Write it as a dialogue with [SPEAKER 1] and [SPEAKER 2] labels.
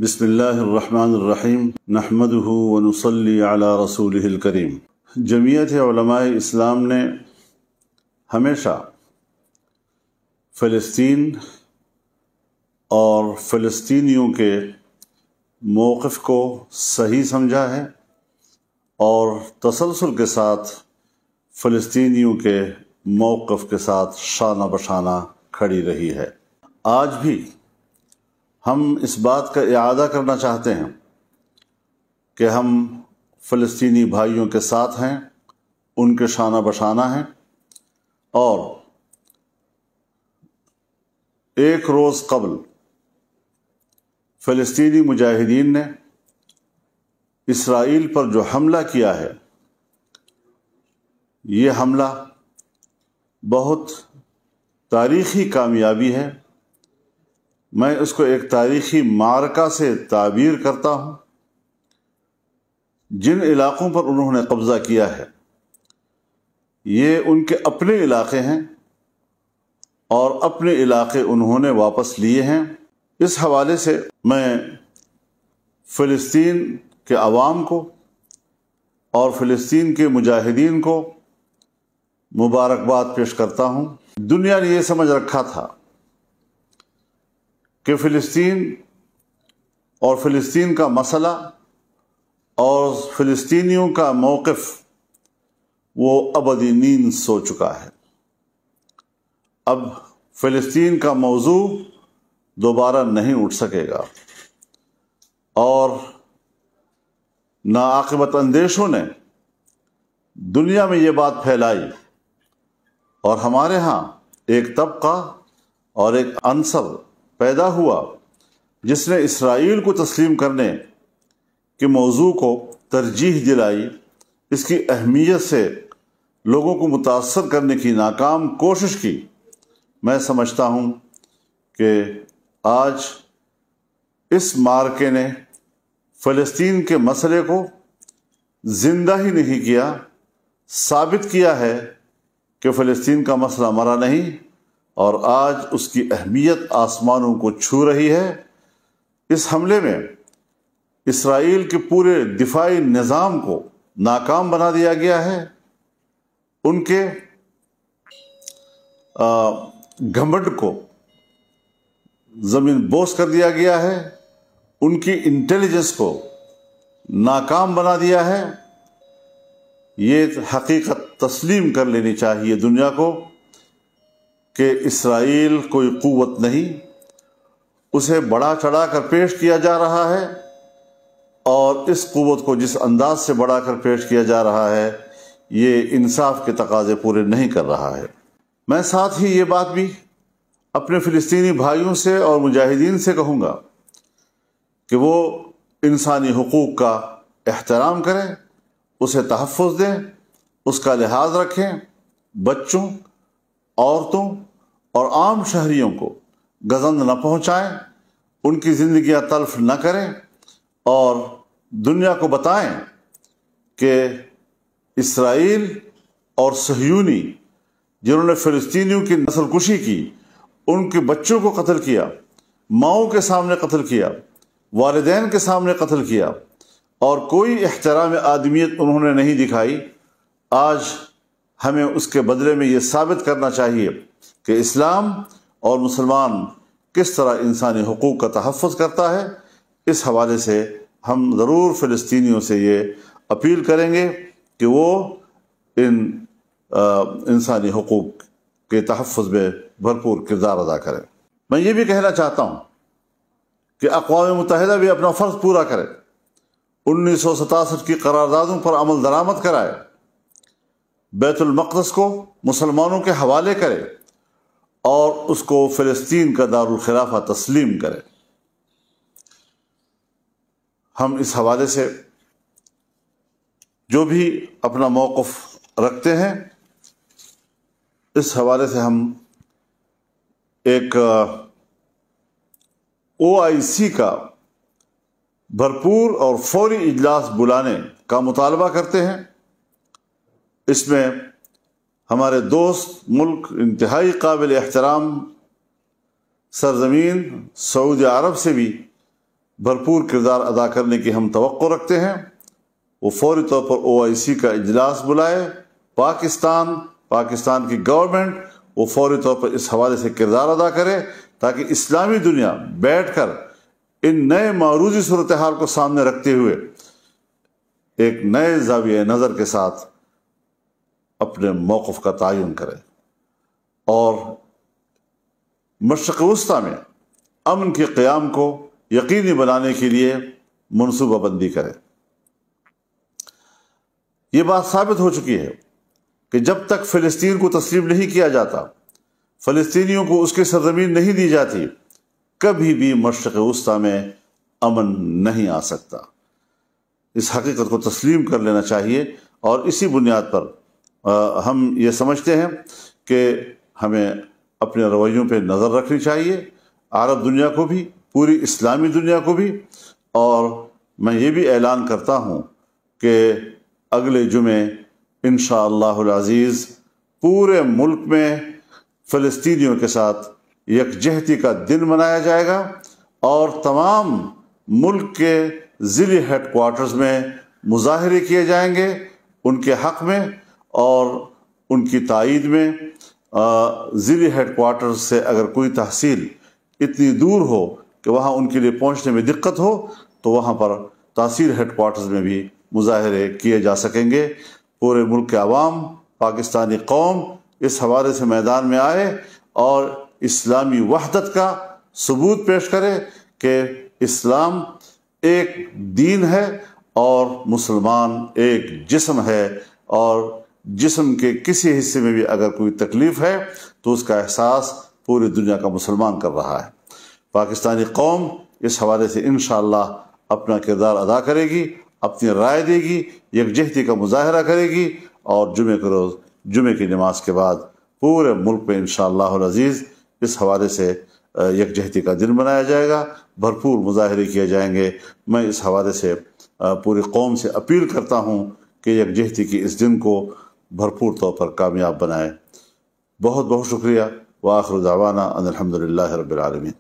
[SPEAKER 1] بسم اللہ الرحمن الرحیم نحمدہ ونصلی علی رسولہ الکریم۔ جمعیت علماء اسلام نے ہمیشہ فلسطین اور فلسطینیوں کے موقف کو صحیح سمجھا ہے اور تسلسل کے ساتھ فلسطینیوں کے موقف کے ساتھ شانہ بشانہ کھڑی رہی ہے۔ آج بھی ہم اس بات کا اعادہ کرنا چاہتے ہیں کہ ہم فلسطینی بھائیوں کے ساتھ ہیں، ان کے شانہ بشانہ ہیں، اور ایک روز قبل فلسطینی مجاہدین نے اسرائیل پر جو حملہ کیا ہے، یہ حملہ بہت تاریخی کامیابی ہے۔ میں اس کو ایک تاریخی معرکہ سے تعبیر کرتا ہوں۔ جن علاقوں پر انہوں نے قبضہ کیا ہے یہ ان کے اپنے علاقے ہیں اور اپنے علاقے انہوں نے واپس لیے ہیں۔ اس حوالے سے میں فلسطین کے عوام کو اور فلسطین کے مجاہدین کو مبارکباد پیش کرتا ہوں۔ دنیا نے یہ سمجھ رکھا تھا کہ فلسطین اور فلسطین کا مسئلہ اور فلسطینیوں کا موقف وہ ابدی نیند سو چکا ہے۔ اب فلسطین کا موضوع دوبارہ نہیں اٹھ سکے گا، اور ناعاقبت اندیشوں نے دنیا میں یہ بات پھیلائی، اور ہمارے ہاں ایک طبقہ اور ایک عنصر پیدا ہوا جس نے اسرائیل کو تسلیم کرنے کے موضوع کو ترجیح دلائی، اس کی اہمیت سے لوگوں کو متاثر کرنے کی ناکام کوشش کی۔ میں سمجھتا ہوں کہ آج اس معرکے نے فلسطین کے مسئلے کو زندہ ہی نہیں کیا، ثابت کیا ہے کہ فلسطین کا مسئلہ مرا نہیں، اور آج اس کی اہمیت آسمانوں کو چھو رہی ہے۔ اس حملے میں اسرائیل کے پورے دفاعی نظام کو ناکام بنا دیا گیا ہے، ان کے گھمنڈ کو زمین بوس کر دیا گیا ہے، ان کی انٹیلیجنس کو ناکام بنا دیا ہے۔ یہ حقیقت تسلیم کر لینی چاہیے دنیا کو کہ اسرائیل کوئی قوت نہیں، اسے بڑا چڑھا کر پیش کیا جا رہا ہے، اور اس قوت کو جس انداز سے بڑھا کر پیش کیا جا رہا ہے یہ انصاف کے تقاضے پورے نہیں کر رہا ہے۔ میں ساتھ ہی یہ بات بھی اپنے فلسطینی بھائیوں سے اور مجاہدین سے کہوں گا کہ وہ انسانی حقوق کا احترام کریں، اسے تحفظ دیں، اس کا لحاظ رکھیں، بچوں، عورتوں اور عام شہریوں کو گزند نہ پہنچائیں، ان کی زندگیاں تلف نہ کریں، اور دنیا کو بتائیں کہ اسرائیل اور صہیونی جنہوں نے فلسطینیوں کی نسل کشی کی، ان کے بچوں کو قتل کیا، ماؤں کے سامنے قتل کیا، والدین کے سامنے قتل کیا، اور کوئی احترام آدمیت انہوں نے نہیں دکھائی، آج ہمیں اس کے بدلے میں یہ ثابت کرنا چاہیے کہ اسلام اور مسلمان کس طرح انسانی حقوق کا تحفظ کرتا ہے۔ اس حوالے سے ہم ضرور فلسطینیوں سے یہ اپیل کریں گے کہ وہ ان انسانی حقوق کے تحفظ میں بھرپور کردار ادا کریں۔ میں یہ بھی کہنا چاہتا ہوں کہ اقوام متحدہ بھی اپنا فرض پورا کرے، 1967 کی قراردادوں پر عمل درآمد کرائے، بیت المقدس کو مسلمانوں کے حوالے کرے، اور اس کو فلسطین کا دارالخلافہ تسلیم کرے۔ ہم اس حوالے سے جو بھی اپنا موقف رکھتے ہیں، اس حوالے سے ہم ایک OIC کا بھرپور اور فوری اجلاس بلانے کا مطالبہ کرتے ہیں۔ اس میں ہمارے دوست ملک، انتہائی قابل احترام سرزمین سعودی عرب سے بھی بھرپور کردار ادا کرنے کی ہم توقع رکھتے ہیں، وہ فوری طور پر OIC کا اجلاس بلائے، پاکستان کی گورنمنٹ وہ فوری طور پر اس حوالے سے کردار ادا کرے تاکہ اسلامی دنیا بیٹھ کر ان نئے معروضی صورتحال کو سامنے رکھتے ہوئے ایک نئے زاویہ نظر کے ساتھ اپنے موقف کا تعین کرے اور مشرق وسطی میں امن کے قیام کو یقینی بنانے کے لیے منصوبہ بندی کرے۔ یہ بات ثابت ہو چکی ہے کہ جب تک فلسطین کو تسلیم نہیں کیا جاتا، فلسطینیوں کو اس کی سرزمین نہیں دی جاتی، کبھی بھی مشرق وسطی میں امن نہیں آ سکتا۔ اس حقیقت کو تسلیم کر لینا چاہیے اور اسی بنیاد پر ہم یہ سمجھتے ہیں کہ ہمیں اپنے رویوں پہ نظر رکھنی چاہیے، عرب دنیا کو بھی، پوری اسلامی دنیا کو بھی۔ اور میں یہ بھی اعلان کرتا ہوں کہ اگلے جمعے انشاءاللہ العزیز پورے ملک میں فلسطینیوں کے ساتھ یکجہتی کا دن منایا جائے گا اور تمام ملک کے ضلعی ہیڈ کوارٹرز میں مظاہرے کیے جائیں گے ان کے حق میں اور ان کی تائید میں۔ ضلعی ہیڈ کوارٹرز سے اگر کوئی تحصیل اتنی دور ہو کہ وہاں ان کے لیے پہنچنے میں دقت ہو تو وہاں پر تحصیل ہیڈ کوارٹرز میں بھی مظاہرے کیے جا سکیں گے۔ پورے ملک کے عوام، پاکستانی قوم اس حوالے سے میدان میں آئے اور اسلامی وحدت کا ثبوت پیش کرے کہ اسلام ایک دین ہے اور مسلمان ایک جسم ہے، اور جسم کے کسی حصے میں بھی اگر کوئی تکلیف ہے تو اس کا احساس پوری دنیا کا مسلمان کر رہا ہے۔ پاکستانی قوم اس حوالے سے انشاءاللہ اپنا کردار ادا کرے گی، اپنی رائے دے گی، یکجہتی کا مظاہرہ کرے گی، اور جمعے کے روز جمعے کی نماز کے بعد پورے ملک میں انشاءاللہ العزیز اس حوالے سے یکجہتی کا دن منایا جائے گا، بھرپور مظاہرے کیے جائیں گے۔ میں اس حوالے سے پوری قوم سے اپیل کرتا ہوں کہ یکجہتی کی اس دن کو بھرپور طور پر کامیاب بنائے۔ بہت بہت شکریہ۔ وآخر دعوانا ان الحمدللہ رب العالمین۔